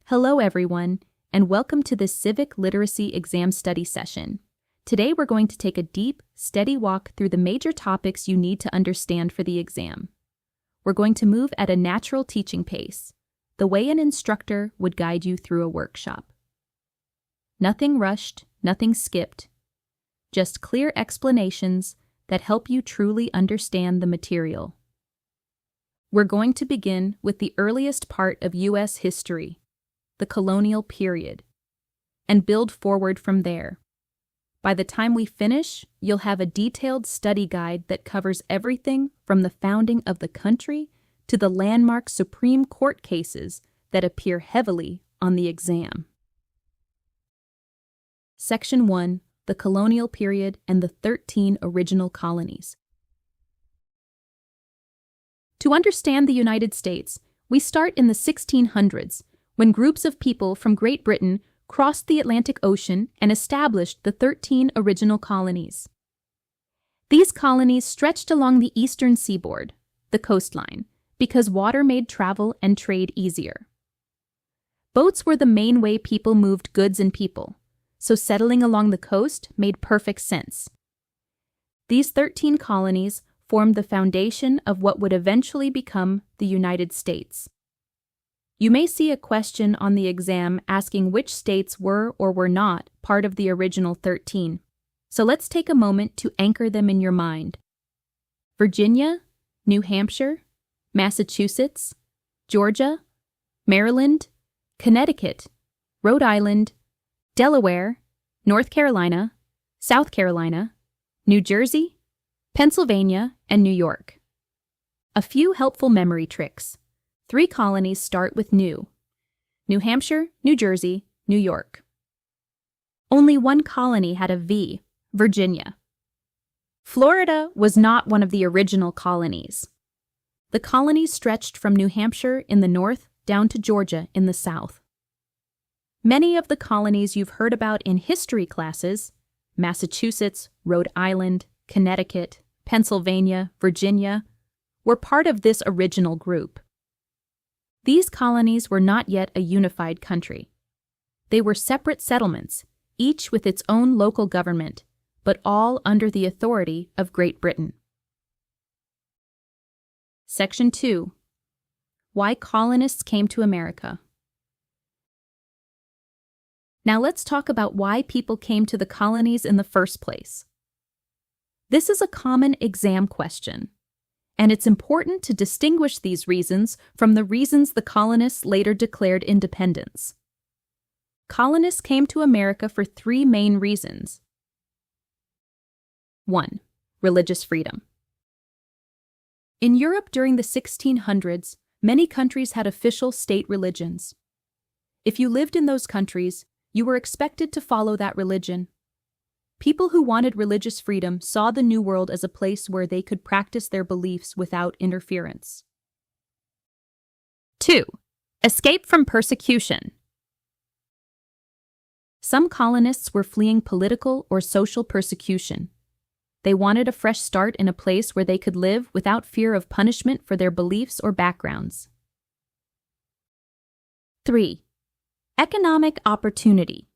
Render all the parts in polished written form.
Hello everyone, and welcome to this Civic Literacy Exam Study session. Today we're going to take a deep, steady walk through the major topics you need to understand for the exam. We're going to move at a natural teaching pace, the way an instructor would guide you through a workshop. Nothing rushed, nothing skipped, just clear explanations that help you truly understand the material. We're going to begin with the earliest part of U.S. history, the colonial period, and build forward from there. By the time we finish, you'll have a detailed study guide that covers everything from the founding of the country to the landmark Supreme Court cases that appear heavily on the exam. Section 1, the colonial period and the 13 original colonies. To understand the United States, we start in the 1600s, when groups of people from Great Britain crossed the Atlantic Ocean and established the 13 original colonies. These colonies stretched along the eastern seaboard, the coastline, because water made travel and trade easier. Boats were the main way people moved goods and people, so settling along the coast made perfect sense. These 13 colonies formed the foundation of what would eventually become the United States. You may see a question on the exam asking which states were or were not part of the original 13. So let's take a moment to anchor them in your mind. Virginia, New Hampshire, Massachusetts, Georgia, Maryland, Connecticut, Rhode Island, Delaware, North Carolina, South Carolina, New Jersey, Pennsylvania, and New York. A few helpful memory tricks. 3 colonies start with New Hampshire, New Jersey, New York. Only one colony had a V, Virginia. Florida was not one of the original colonies. The colonies stretched from New Hampshire in the north down to Georgia in the south. Many of the colonies you've heard about in history classes, Massachusetts, Rhode Island, Connecticut, Pennsylvania, Virginia, were part of this original group. These colonies were not yet a unified country. They were separate settlements, each with its own local government, but all under the authority of Great Britain. Section 2. Why colonists came to America. Now let's talk about why people came to the colonies in the first place. This is a common exam question, and it's important to distinguish these reasons from the reasons the colonists later declared independence. Colonists came to America for 3 main reasons. 1. Religious freedom. In Europe during the 1600s, many countries had official state religions. If you lived in those countries, you were expected to follow that religion. People who wanted religious freedom saw the New World as a place where they could practice their beliefs without interference. 2. Escape from persecution. Some colonists were fleeing political or social persecution. They wanted a fresh start in a place where they could live without fear of punishment for their beliefs or backgrounds. 3. Economic opportunity.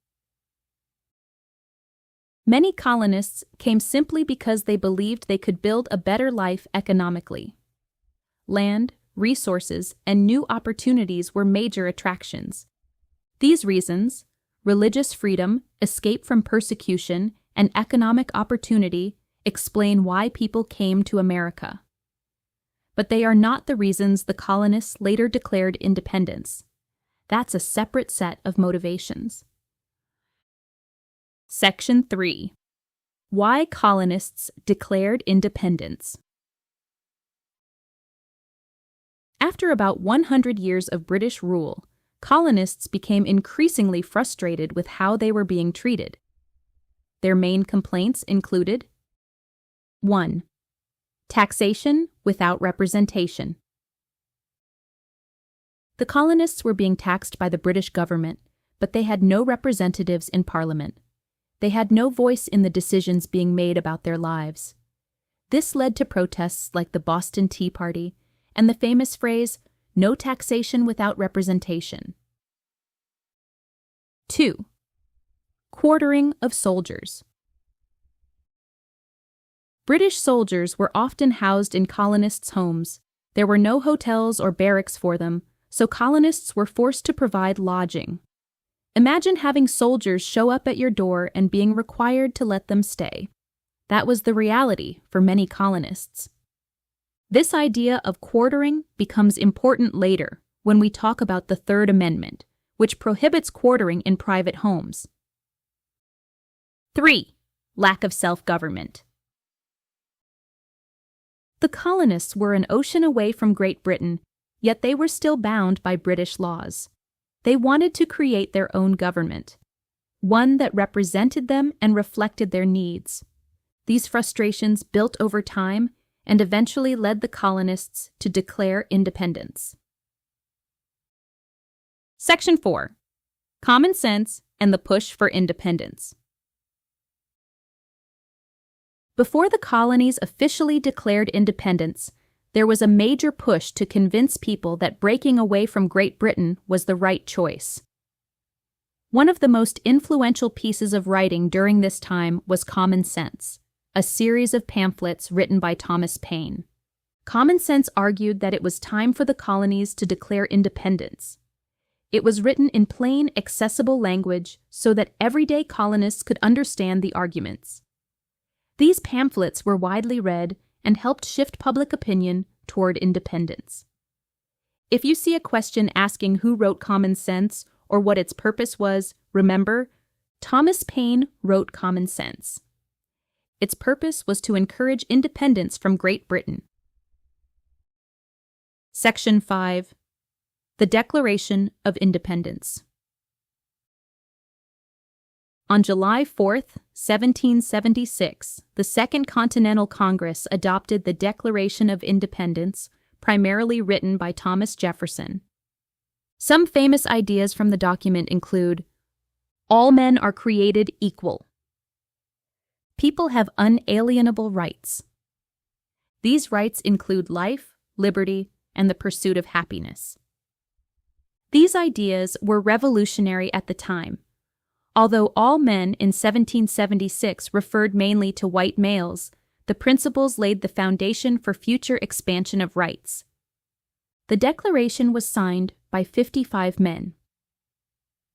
Many colonists came simply because they believed they could build a better life economically. Land, resources, and new opportunities were major attractions. These reasons, religious freedom, escape from persecution, and economic opportunity, explain why people came to America. But they are not the reasons the colonists later declared independence. That's a separate set of motivations. Section 3. Why colonists declared independence. After about 100 years of British rule, colonists became increasingly frustrated with how they were being treated. Their main complaints included: 1. Taxation without representation. The colonists were being taxed by the British government, but they had no representatives in Parliament. They had no voice in the decisions being made about their lives. This led to protests like the Boston Tea Party and the famous phrase, "no taxation without representation." 2. Quartering of soldiers. British soldiers were often housed in colonists' homes. There were no hotels or barracks for them, so colonists were forced to provide lodging. Imagine having soldiers show up at your door and being required to let them stay. That was the reality for many colonists. This idea of quartering becomes important later when we talk about the Third Amendment, which prohibits quartering in private homes. 3. Lack of self-government. The colonists were an ocean away from Great Britain, yet they were still bound by British laws. They wanted to create their own government, one that represented them and reflected their needs. These frustrations built over time and eventually led the colonists to declare independence. Section 4. Common sense and the push for independence. Before the colonies officially declared independence, there was a major push to convince people that breaking away from Great Britain was the right choice. One of the most influential pieces of writing during this time was Common Sense, a series of pamphlets written by Thomas Paine. Common Sense argued that it was time for the colonies to declare independence. It was written in plain, accessible language so that everyday colonists could understand the arguments. These pamphlets were widely read and helped shift public opinion toward independence. If you see a question asking who wrote Common Sense or what its purpose was, remember, Thomas Paine wrote Common Sense. Its purpose was to encourage independence from Great Britain. Section 5. The Declaration of Independence. On July 4, 1776, the Second Continental Congress adopted the Declaration of Independence, primarily written by Thomas Jefferson. Some famous ideas from the document include: all men are created equal. People have unalienable rights. These rights include life, liberty, and the pursuit of happiness. These ideas were revolutionary at the time. Although all men in 1776 referred mainly to white males, the principles laid the foundation for future expansion of rights. The Declaration was signed by 55 men.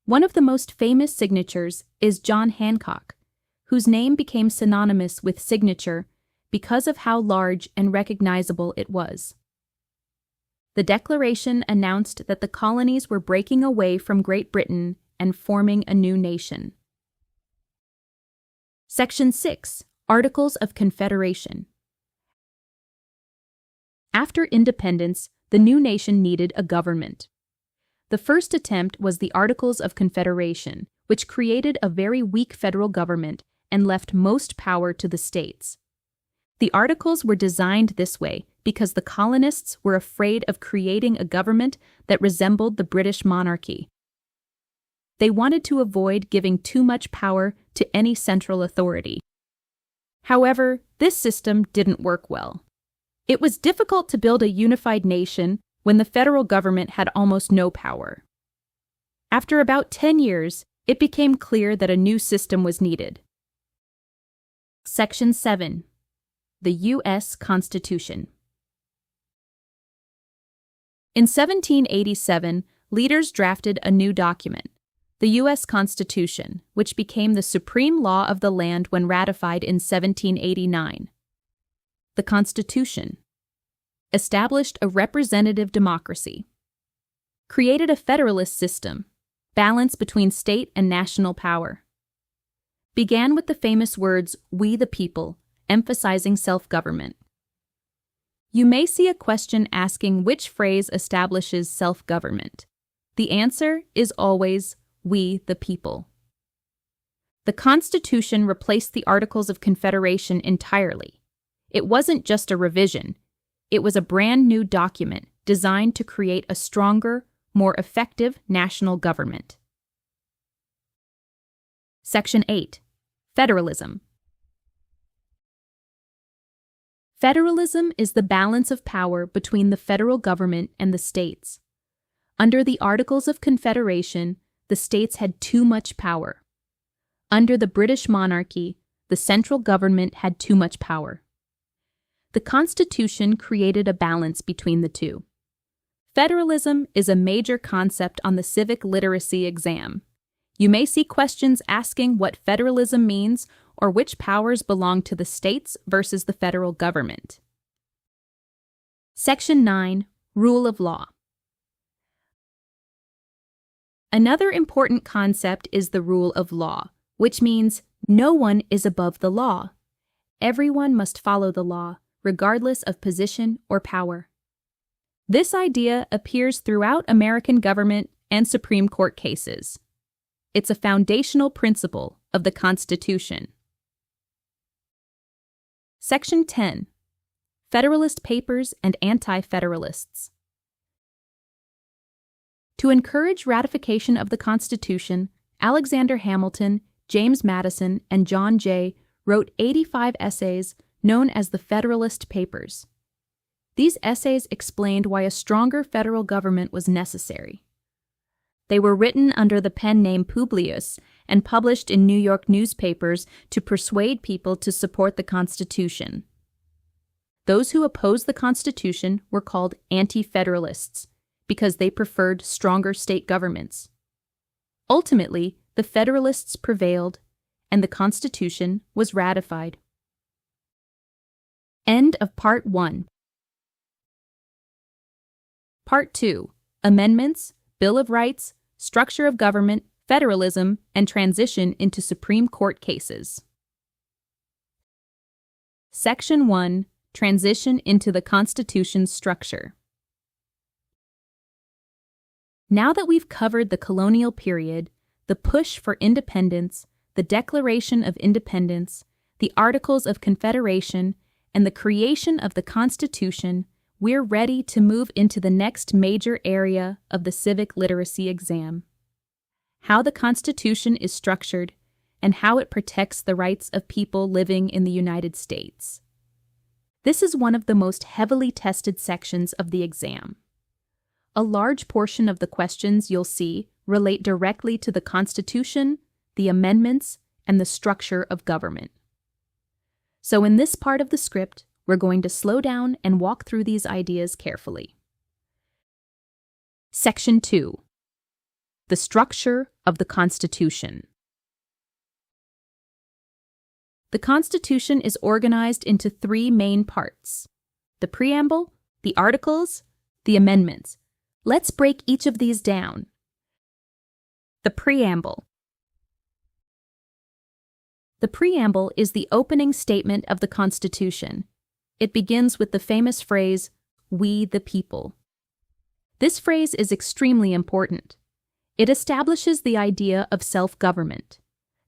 One of the most famous signatures is John Hancock, whose name became synonymous with signature because of how large and recognizable it was. The Declaration announced that the colonies were breaking away from Great Britain and forming a new nation. Section 6. Articles of Confederation. After independence, the new nation needed a government. The first attempt was the Articles of Confederation, which created a very weak federal government and left most power to the states. The Articles were designed this way because the colonists were afraid of creating a government that resembled the British monarchy. They wanted to avoid giving too much power to any central authority. However, this system didn't work well. It was difficult to build a unified nation when the federal government had almost no power. After about 10 years, it became clear that a new system was needed. Section 7. The U.S. Constitution. In 1787, leaders drafted a new document, the U.S. Constitution, which became the supreme law of the land when ratified in 1789. The Constitution established a representative democracy, created a federalist system, balance between state and national power, began with the famous words, "We the people," emphasizing self-government. You may see a question asking which phrase establishes self-government. The answer is always, "We the people." The Constitution replaced the Articles of Confederation entirely. It wasn't just a revision. It was a brand new document designed to create a stronger, more effective national government. Section 8. Federalism. Federalism is the balance of power between the federal government and the states. Under the Articles of Confederation, the states had too much power. Under the British monarchy, the central government had too much power. The Constitution created a balance between the two. Federalism is a major concept on the civic literacy exam. You may see questions asking what federalism means or which powers belong to the states versus the federal government. Section 9, Rule of Law. Another important concept is the rule of law, which means no one is above the law. Everyone must follow the law, regardless of position or power. This idea appears throughout American government and Supreme Court cases. It's a foundational principle of the Constitution. Section 10. Federalist Papers and Anti-Federalists. To encourage ratification of the Constitution, Alexander Hamilton, James Madison, and John Jay wrote 85 essays known as the Federalist Papers. These essays explained why a stronger federal government was necessary. They were written under the pen name Publius and published in New York newspapers to persuade people to support the Constitution. Those who opposed the Constitution were called anti-federalists because they preferred stronger state governments. Ultimately, the Federalists prevailed, and the Constitution was ratified. End of Part 1. Part 2. Amendments, Bill of Rights, Structure of Government, Federalism, and Transition into Supreme Court Cases. Section 1. Transition into the Constitution's Structure. Now that we've covered the colonial period, the push for independence, the Declaration of Independence, the Articles of Confederation, and the creation of the Constitution, we're ready to move into the next major area of the civic literacy exam: how the Constitution is structured and how it protects the rights of people living in the United States. This is one of the most heavily tested sections of the exam. A large portion of the questions you'll see relate directly to the Constitution, the amendments, and the structure of government. So in this part of the script, we're going to slow down and walk through these ideas carefully. Section 2. The structure of the Constitution. The Constitution is organized into 3 main parts: the preamble, the articles, the amendments. Let's break each of these down. The preamble. The preamble is the opening statement of the Constitution. It begins with the famous phrase, "We the people." This phrase is extremely important. It establishes the idea of self-government,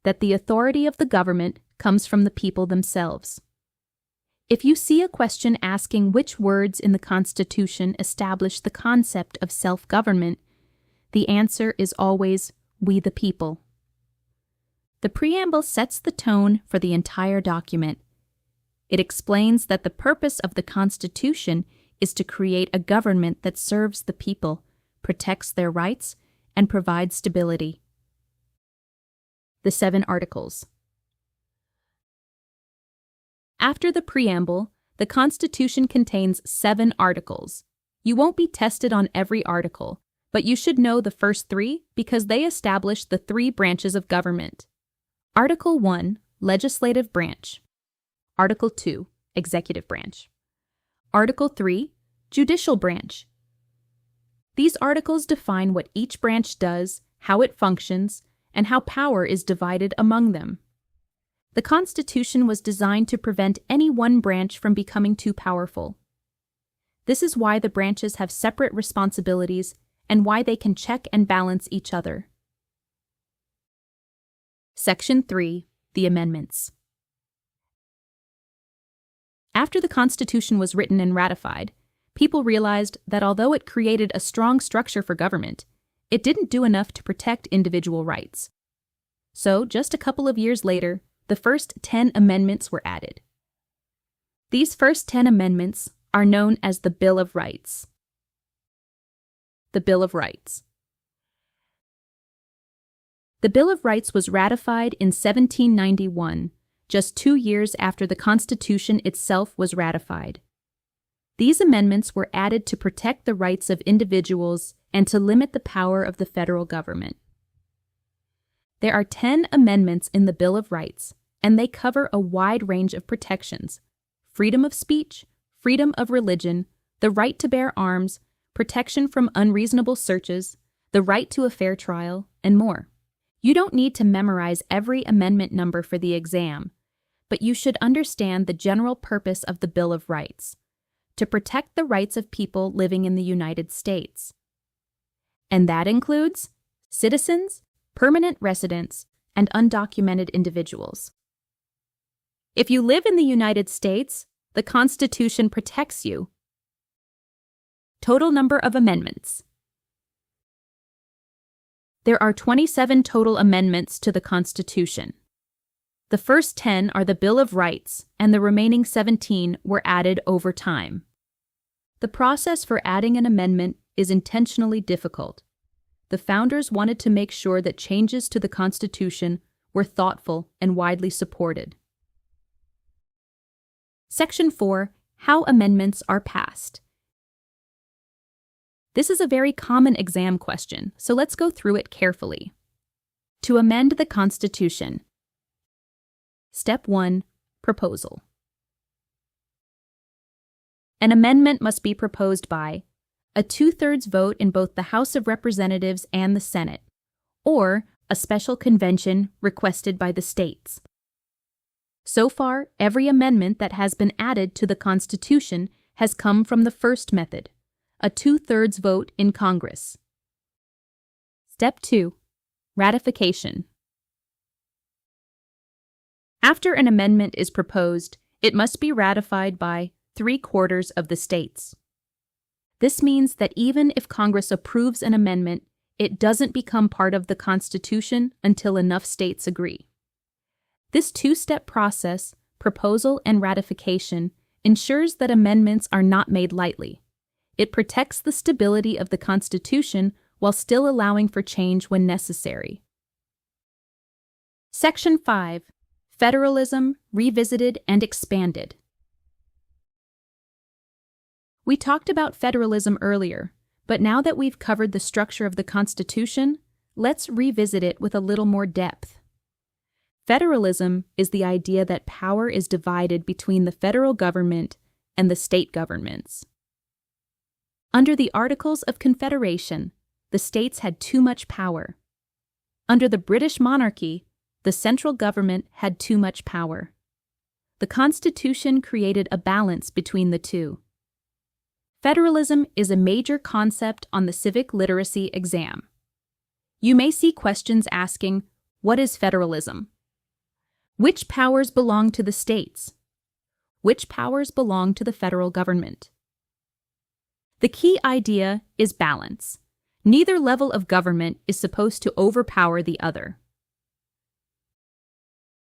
that the authority of the government comes from the people themselves. If you see a question asking which words in the Constitution establish the concept of self-government, the answer is always, "We the people." The preamble sets the tone for the entire document. It explains that the purpose of the Constitution is to create a government that serves the people, protects their rights, and provides stability. The 7 Articles. After the preamble, the Constitution contains 7 articles. You won't be tested on every article, but you should know the first 3 because they establish the 3 branches of government. Article 1, Legislative Branch. Article 2, Executive Branch. Article 3, Judicial Branch. These articles define what each branch does, how it functions, and how power is divided among them. The Constitution was designed to prevent any one branch from becoming too powerful. This is why the branches have separate responsibilities and why they can check and balance each other. Section 3, the Amendments. After the Constitution was written and ratified, people realized that although it created a strong structure for government, it didn't do enough to protect individual rights. So, just a couple of years later, the first 10 amendments were added. These first 10 amendments are known as the Bill of Rights. The Bill of Rights. The Bill of Rights was ratified in 1791, just 2 years after the Constitution itself was ratified. These amendments were added to protect the rights of individuals and to limit the power of the federal government. There are 10 amendments in the Bill of Rights, and they cover a wide range of protections: freedom of speech, freedom of religion, the right to bear arms, protection from unreasonable searches, the right to a fair trial, and more. You don't need to memorize every amendment number for the exam, but you should understand the general purpose of the Bill of Rights: to protect the rights of people living in the United States. And that includes citizens, permanent residents, and undocumented individuals. If you live in the United States, the Constitution protects you. Total number of amendments. There are 27 total amendments to the Constitution. The first 10 are the Bill of Rights, and the remaining 17 were added over time. The process for adding an amendment is intentionally difficult. The founders wanted to make sure that changes to the Constitution were thoughtful and widely supported. Section 4. How amendments are passed. This is a very common exam question, so let's go through it carefully. To amend the Constitution. Step 1. Proposal. An amendment must be proposed by a 2/3 vote in both the House of Representatives and the Senate, or a special convention requested by the states. So far, every amendment that has been added to the Constitution has come from the first method, a 2/3 vote in Congress. Step 2. Ratification. After an amendment is proposed, it must be ratified by 3/4 of the states. This means that even if Congress approves an amendment, it doesn't become part of the Constitution until enough states agree. This two-step process, proposal and ratification, ensures that amendments are not made lightly. It protects the stability of the Constitution while still allowing for change when necessary. Section 5. Federalism, Revisited and Expanded. We talked about federalism earlier, but now that we've covered the structure of the Constitution, let's revisit it with a little more depth. Federalism is the idea that power is divided between the federal government and the state governments. Under the Articles of Confederation, the states had too much power. Under the British monarchy, the central government had too much power. The Constitution created a balance between the two. Federalism is a major concept on the civic literacy exam. You may see questions asking, what is federalism? Which powers belong to the states? Which powers belong to the federal government? The key idea is balance. Neither level of government is supposed to overpower the other.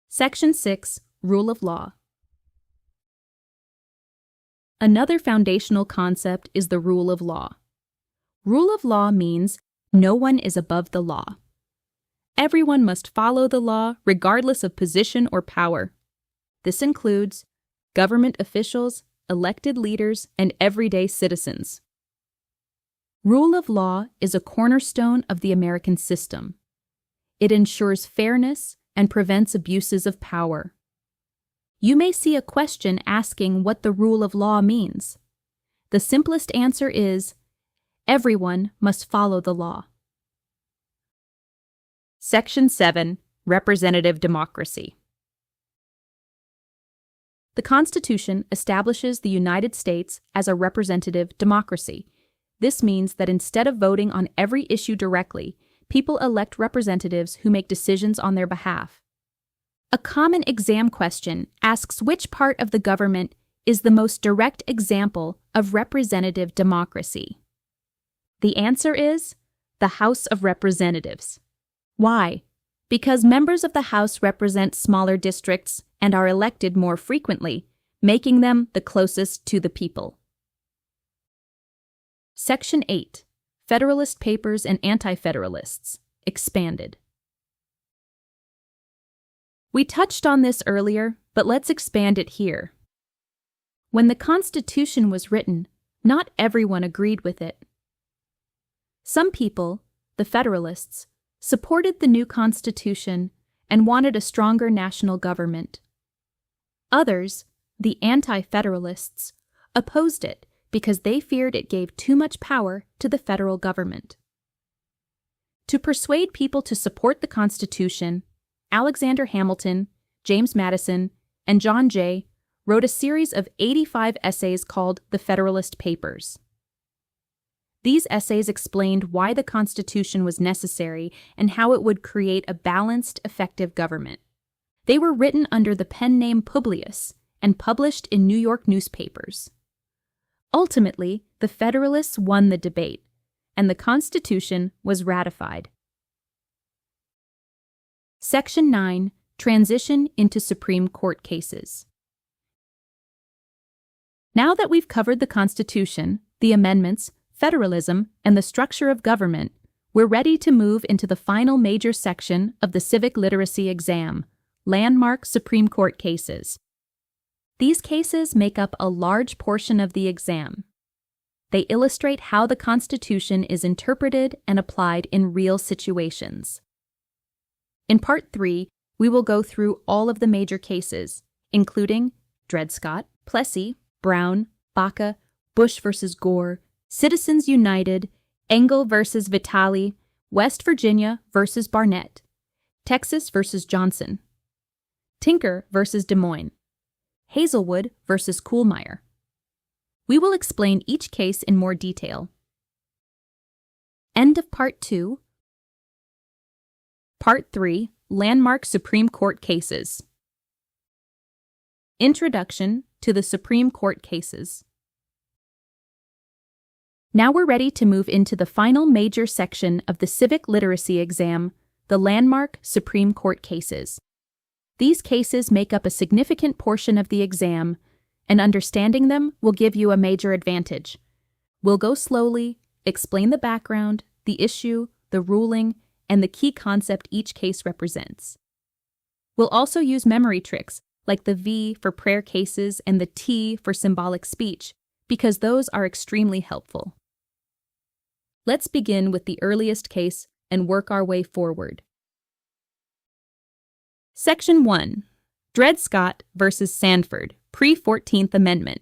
Section 6. Rule of Law. Another foundational concept is the rule of law. Rule of law means no one is above the law. Everyone must follow the law regardless of position or power. This includes government officials, elected leaders, and everyday citizens. Rule of law is a cornerstone of the American system. It ensures fairness and prevents abuses of power. You may see a question asking what the rule of law means. The simplest answer is, everyone must follow the law. Section 7. Representative Democracy. The Constitution establishes the United States as a representative democracy. This means that instead of voting on every issue directly, people elect representatives who make decisions on their behalf. A common exam question asks which part of the government is the most direct example of representative democracy. The answer is the House of Representatives. Why? Because members of the House represent smaller districts and are elected more frequently, making them the closest to the people. Section 8. Federalist Papers and Anti-Federalists. Expanded. We touched on this earlier, but let's expand it here. When the Constitution was written, not everyone agreed with it. Some people, the Federalists, supported the new Constitution and wanted a stronger national government. Others, the Anti-Federalists, opposed it because they feared it gave too much power to the federal government. To persuade people to support the Constitution, Alexander Hamilton, James Madison, and John Jay wrote a series of 85 essays called the Federalist Papers. These essays explained why the Constitution was necessary and how it would create a balanced, effective government. They were written under the pen name Publius and published in New York newspapers. Ultimately, the Federalists won the debate, and the Constitution was ratified. Section 9. Transition into Supreme Court cases. Now that we've covered the Constitution, the amendments, federalism, and the structure of government, we're ready to move into the final major section of the civic literacy exam, landmark Supreme Court cases. These cases make up a large portion of the exam. They illustrate how the Constitution is interpreted and applied in real situations. In Part 3, we will go through all of the major cases, including Dred Scott, Plessy, Brown, Baca, Bush v. Gore, Citizens United, Engel v. Vitale, West Virginia v. Barnett, Texas v. Johnson, Tinker v. Des Moines, Hazelwood v. Kuhlmeier. We will explain each case in more detail. End of Part 2. Part 3. Landmark Supreme Court Cases. Introduction to the Supreme Court cases. Now we're ready to move into the final major section of the civic literacy exam, the landmark Supreme Court cases. These cases make up a significant portion of the exam, and understanding them will give you a major advantage. We'll go slowly, explain the background, the issue, the ruling, and the key concept each case represents. We'll also use memory tricks like the V for prayer cases and the T for symbolic speech, because those are extremely helpful. Let's begin with the earliest case and work our way forward. Section 1. Dred Scott v. Sanford, pre-14th Amendment.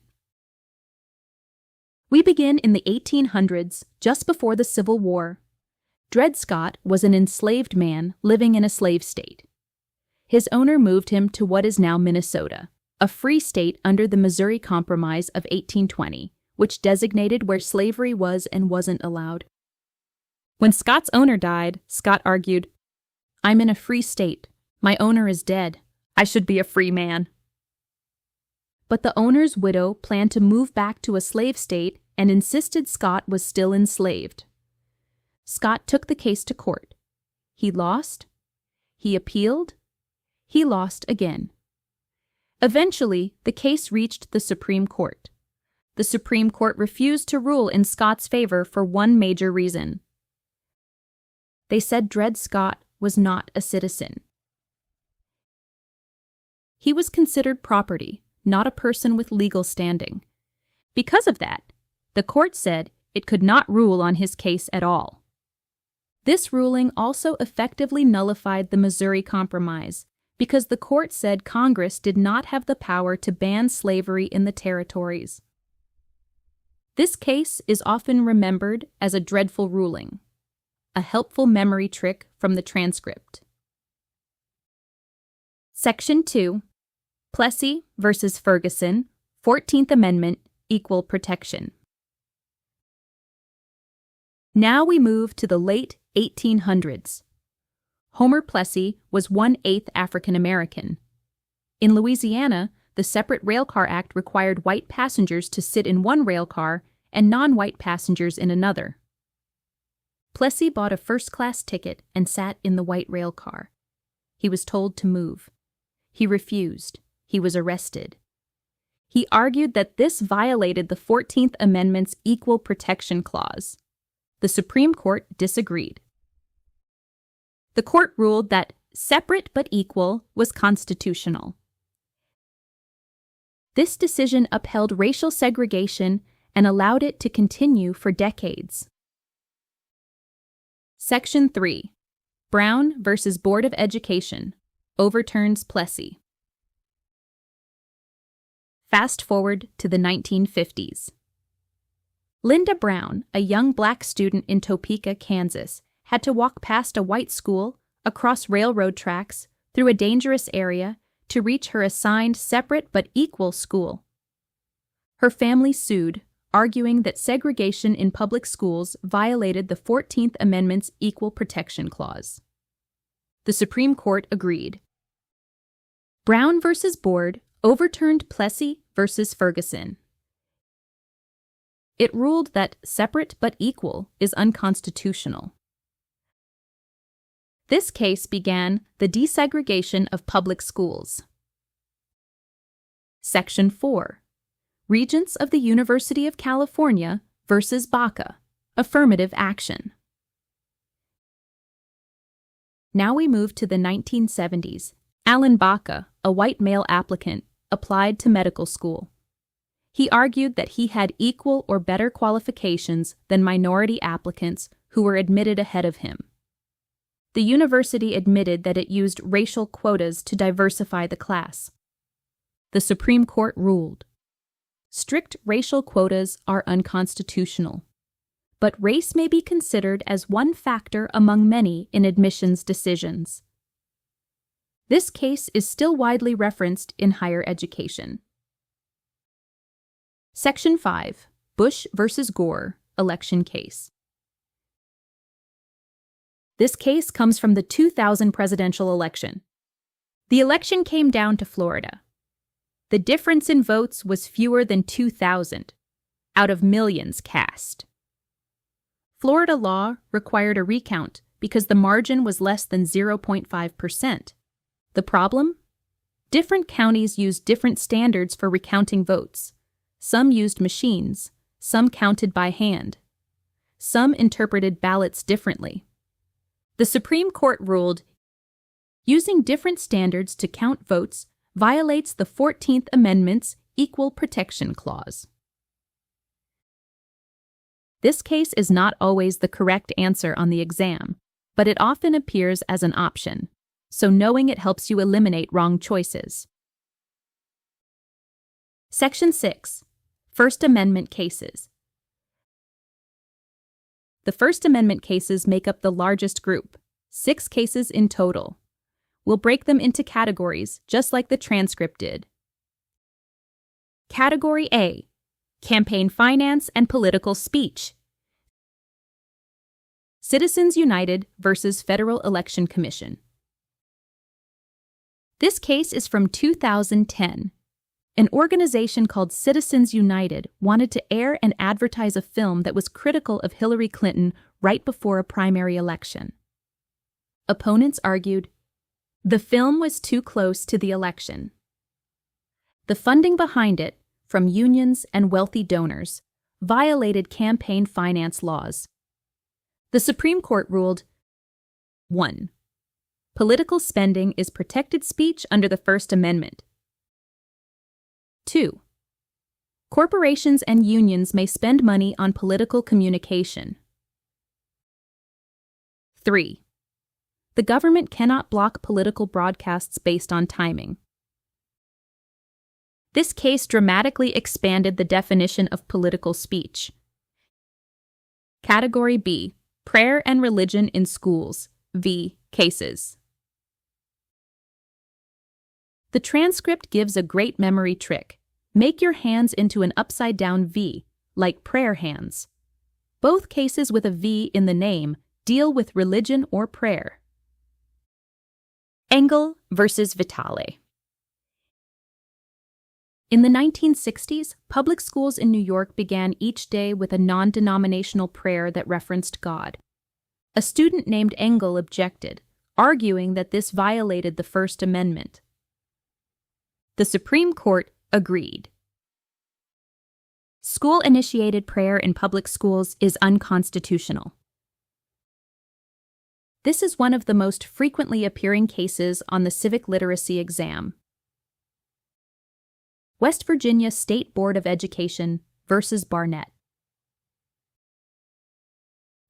We begin in the 1800s, just before the Civil War. Dred Scott was an enslaved man living in a slave state. His owner moved him to what is now Minnesota, a free state under the Missouri Compromise of 1820, which designated where slavery was and wasn't allowed. When Scott's owner died, Scott argued, "I'm in a free state. My owner is dead. I should be a free man." But the owner's widow planned to move back to a slave state and insisted Scott was still enslaved. Scott took the case to court. He lost. He appealed. He lost again. Eventually, the case reached the Supreme Court. The Supreme Court refused to rule in Scott's favor for one major reason. They said Dred Scott was not a citizen. He was considered property, not a person with legal standing. Because of that, the court said it could not rule on his case at all. This ruling also effectively nullified the Missouri Compromise, because the court said Congress did not have the power to ban slavery in the territories. This case is often remembered as a dreadful ruling, a helpful memory trick from the transcript. Section 2. Plessy v. Ferguson, 14th Amendment, Equal Protection. Now we move to the late 1800s. Homer Plessy was 1/8 African American. In Louisiana, the Separate Railcar Act required white passengers to sit in one railcar and non-white passengers in another. Plessy bought a first-class ticket and sat in the white railcar. He was told to move. He refused. He was arrested. He argued that this violated the 14th Amendment's Equal Protection Clause. The Supreme Court disagreed. The court ruled that separate but equal was constitutional. This decision upheld racial segregation and allowed it to continue for decades. Section 3. Brown versus Board of Education overturns Plessy. Fast forward to the 1950s. Linda Brown, a young black student in Topeka, Kansas, had to walk past a white school, across railroad tracks, through a dangerous area, to reach her assigned separate but equal school. Her family sued, arguing that segregation in public schools violated the 14th Amendment's Equal Protection Clause. The Supreme Court agreed. Brown v. Board overturned Plessy v. Ferguson. It ruled that separate but equal is unconstitutional. This case began the desegregation of public schools. Section 4. Regents of the University of California versus Baca, affirmative action. Now we move to the 1970s. Alan Baca, a white male applicant, applied to medical school. He argued that he had equal or better qualifications than minority applicants who were admitted ahead of him. The university admitted that it used racial quotas to diversify the class. The Supreme Court ruled. Strict racial quotas are unconstitutional, but race may be considered as one factor among many in admissions decisions. This case is still widely referenced in higher education. Section 5. Bush versus Gore, election case. This case comes from the 2000 presidential election. The election came down to Florida. The difference in votes was fewer than 2,000, out of millions cast. Florida law required a recount because the margin was less than 0.5%. The problem? Different counties used different standards for recounting votes. Some used machines, some counted by hand. Some interpreted ballots differently. The Supreme Court ruled, using different standards to count votes violates the 14th Amendment's Equal Protection Clause. This case is not always the correct answer on the exam, but it often appears as an option, so knowing it helps you eliminate wrong choices. Section 6. First Amendment cases. The First Amendment cases make up the largest group, 6 cases in total. We'll break them into categories, just like the transcript did. Category A. Campaign finance and political speech. Citizens United versus Federal Election Commission. This case is from 2010. An organization called Citizens United wanted to air and advertise a film that was critical of Hillary Clinton right before a primary election. Opponents argued, the film was too close to the election. The funding behind it, from unions and wealthy donors, violated campaign finance laws. The Supreme Court ruled, 1. Political spending is protected speech under the First Amendment. 2. Corporations and unions may spend money on political communication. 3. The government cannot block political broadcasts based on timing. This case dramatically expanded the definition of political speech. Category B. Prayer and religion in schools, v. Cases. The transcript gives a great memory trick. Make your hands into an upside-down V, like prayer hands. Both cases with a V in the name deal with religion or prayer. Engel versus Vitale. In the 1960s, public schools in New York began each day with a non-denominational prayer that referenced God. A student named Engel objected, arguing that this violated the First Amendment. The Supreme Court agreed. School-initiated prayer in public schools is unconstitutional. This is one of the most frequently appearing cases on the civic literacy exam. West Virginia State Board of Education versus Barnett.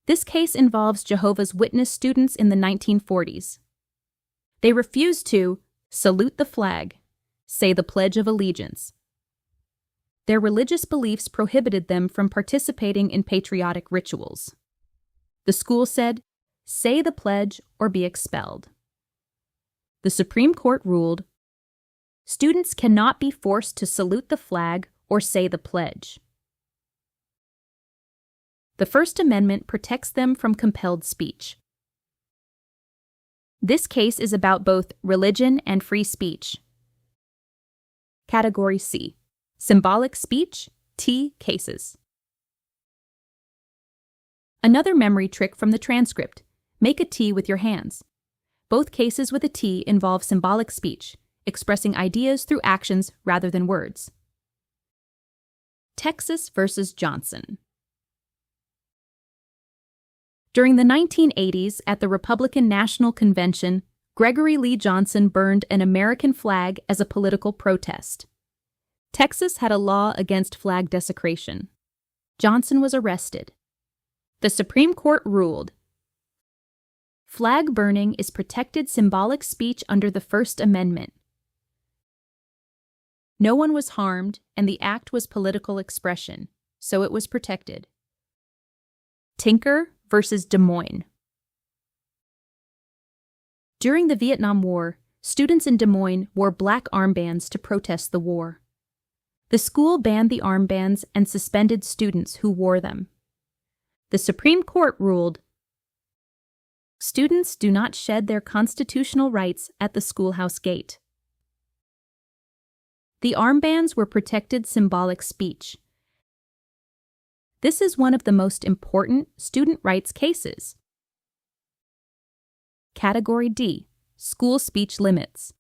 This case involves Jehovah's Witness students in the 1940s. They refused to salute the flag, say the Pledge of Allegiance. Their religious beliefs prohibited them from participating in patriotic rituals. The school said, "Say the pledge or be expelled." The Supreme Court ruled, students cannot be forced to salute the flag or say the pledge. The First Amendment protects them from compelled speech. This case is about both religion and free speech. Category C. Symbolic speech, T cases. Another memory trick from the transcript. Make a T with your hands. Both cases with a T involve symbolic speech, expressing ideas through actions rather than words. Texas versus Johnson. During the 1980s, at the Republican National Convention, Gregory Lee Johnson burned an American flag as a political protest. Texas had a law against flag desecration. Johnson was arrested. The Supreme Court ruled, flag burning is protected symbolic speech under the First Amendment. No one was harmed, and the act was political expression, so it was protected. Tinker versus Des Moines. During the Vietnam War, students in Des Moines wore black armbands to protest the war. The school banned the armbands and suspended students who wore them. The Supreme Court ruled, students do not shed their constitutional rights at the schoolhouse gate. The armbands were protected symbolic speech. This is one of the most important student rights cases. Category D. School speech limits.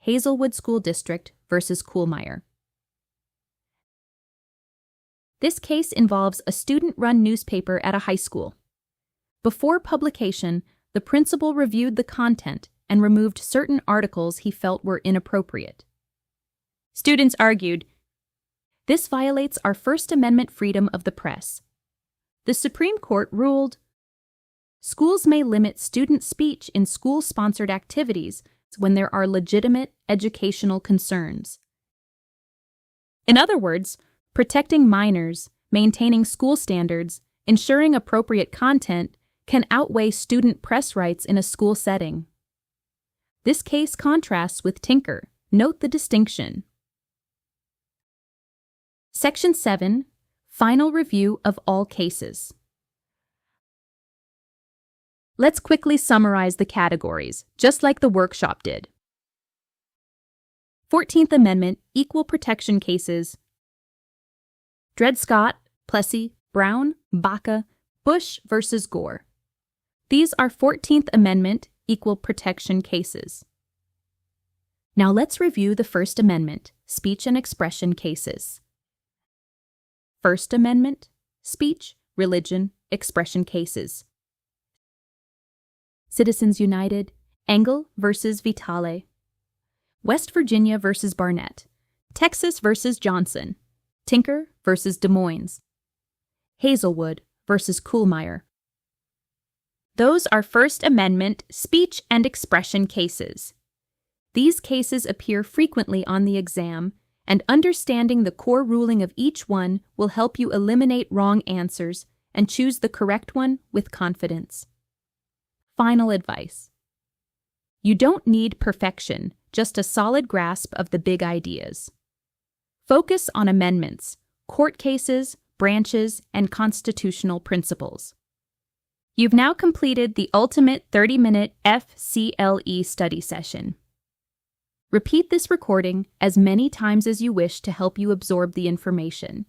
Hazelwood School District versus Kuhlmeyer. This case involves a student-run newspaper at a high school. Before publication, the principal reviewed the content and removed certain articles he felt were inappropriate. Students argued, this violates our First Amendment freedom of the press. The Supreme Court ruled, schools may limit student speech in school-sponsored activities when there are legitimate educational concerns. In other words, protecting minors, maintaining school standards, ensuring appropriate content can outweigh student press rights in a school setting. This case contrasts with Tinker. Note the distinction. Section 7. Final review of all cases. Let's quickly summarize the categories, just like the workshop did. 14th Amendment Equal Protection cases. Dred Scott, Plessy, Brown, Baca, Bush versus Gore. These are 14th Amendment Equal Protection cases. Now let's review the First Amendment Speech and Expression cases. First Amendment Speech, Religion, Expression cases. Citizens United, Engel versus Vitale. West Virginia versus Barnett. Texas versus Johnson. Tinker versus Des Moines. Hazelwood versus Kuhlmeyer. Those are First Amendment speech and expression cases. These cases appear frequently on the exam, and understanding the core ruling of each one will help you eliminate wrong answers and choose the correct one with confidence. Final advice. You don't need perfection, just a solid grasp of the big ideas. Focus on amendments, court cases, branches, and constitutional principles. You've now completed the ultimate 30-minute FCLE study session. Repeat this recording as many times as you wish to help you absorb the information.